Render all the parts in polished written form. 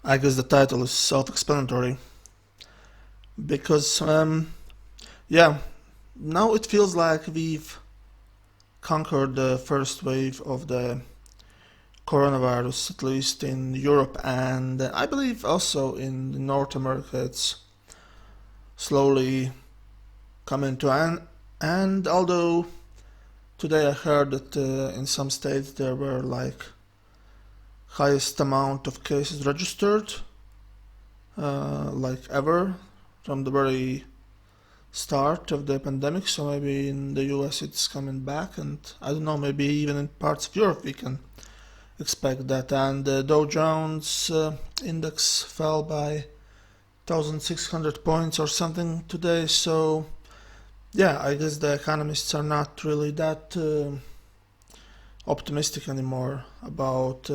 I guess the title is self-explanatory because, yeah, now it feels like we've conquered the first wave of the coronavirus, at least in Europe, and I believe also in North America it's slowly coming to an end. Although today I heard that in some states there were like highest amount of cases registered, like ever, from the very start of the pandemic. So maybe in the US it's coming back, and I don't know, maybe even in parts of Europe we can expect that. And the Dow Jones index fell by 1,600 points or something today. So yeah, I guess the economists are not really that optimistic anymore about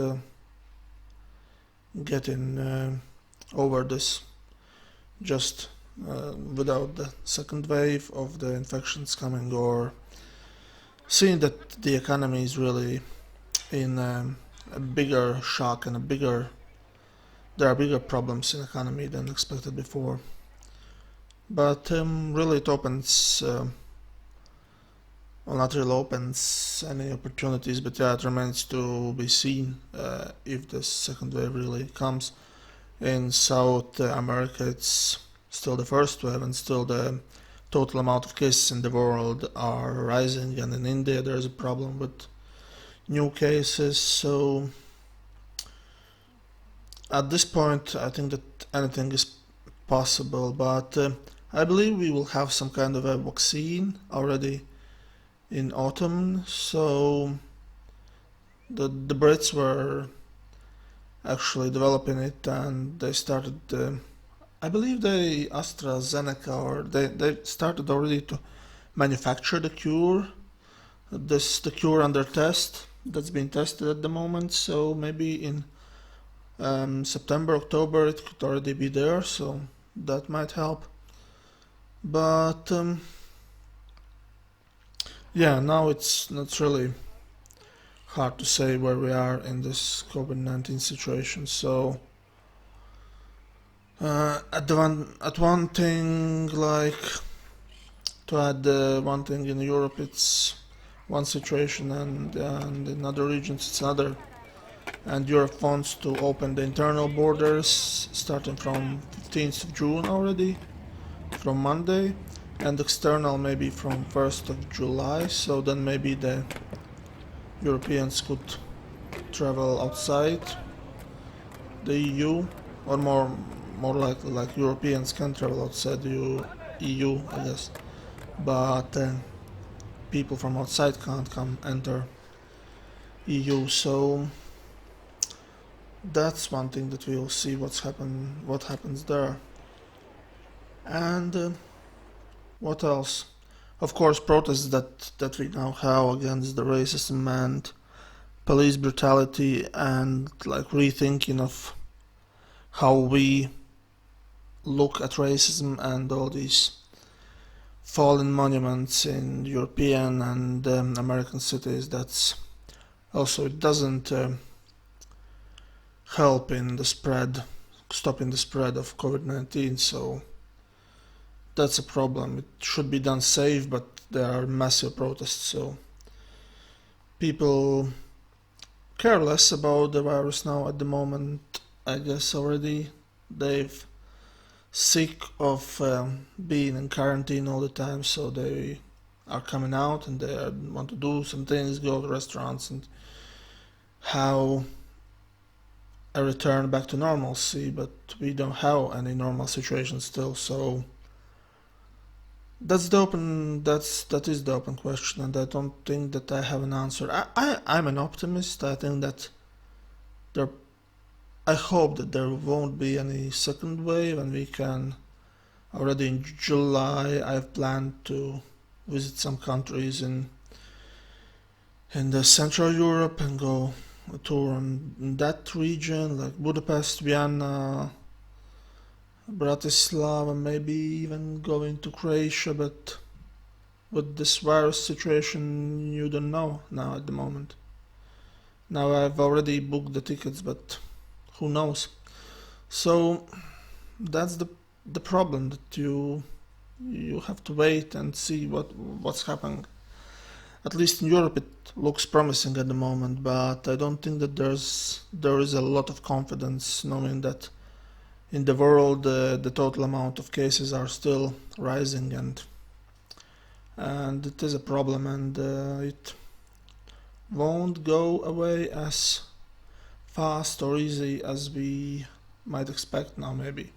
getting over this just without the second wave of the infections coming, or seeing that the economy is really in a bigger shock and there are bigger problems in the economy than expected before. But really it opens, well, not really opens any opportunities, but yeah, it remains to be seen if the second wave really comes. In South America it's still the first wave, and still the total amount of cases in the world are rising, and in India there's a problem with new cases. So at this point I think that anything is possible, but I believe we will have some kind of a vaccine already in autumn. So the Brits were actually developing it, and they started I believe they AstraZeneca, or they started already to manufacture the cure. The cure under test that's being tested at the moment. So maybe in September, October it could already be there. So that might help. But yeah, now it's not really hard to say where we are in this COVID-19 situation. So at one thing, like, to add one thing, in Europe it's one situation, and in other regions it's another. And Europe wants to open the internal borders starting from 15th of June already, from Monday, and external maybe from 1st of July. So then maybe the Europeans could travel outside the EU, or more like Europeans can travel outside the EU, I guess. But people from outside can't come enter EU. So that's one thing that we'll see what happens there. And what else? Of course, protests that we now have against the racism and police brutality, and like rethinking of how we look at racism and all these fallen monuments in European and American cities. That's also, it doesn't help in the spread, stopping the spread of COVID-19. So that's a problem. It should be done safe, but there are massive protests. So people care less about the virus now at the moment. I guess already they've sick of being in quarantine all the time, so they are coming out and they want to do some things, go to restaurants, and have a return back to normalcy. But we don't have any normal situation still. So that is the open question, and I don't think that I have an answer. I'm an optimist. I think that there I hope that there won't be any second wave, and we can already in July. I've planned to visit some countries in the Central Europe and go a tour in that region, like Budapest, Vienna, Bratislava, maybe even going to Croatia. But with this virus situation, you don't know now at the moment. Now I've already booked the tickets, but who knows? So that's the problem, that you have to wait and see what's happening. At least in Europe, it looks promising at the moment, but I don't think that there is a lot of confidence knowing that in the world the total amount of cases are still rising, and it is a problem, and it won't go away as fast or easy as we might expect now, maybe.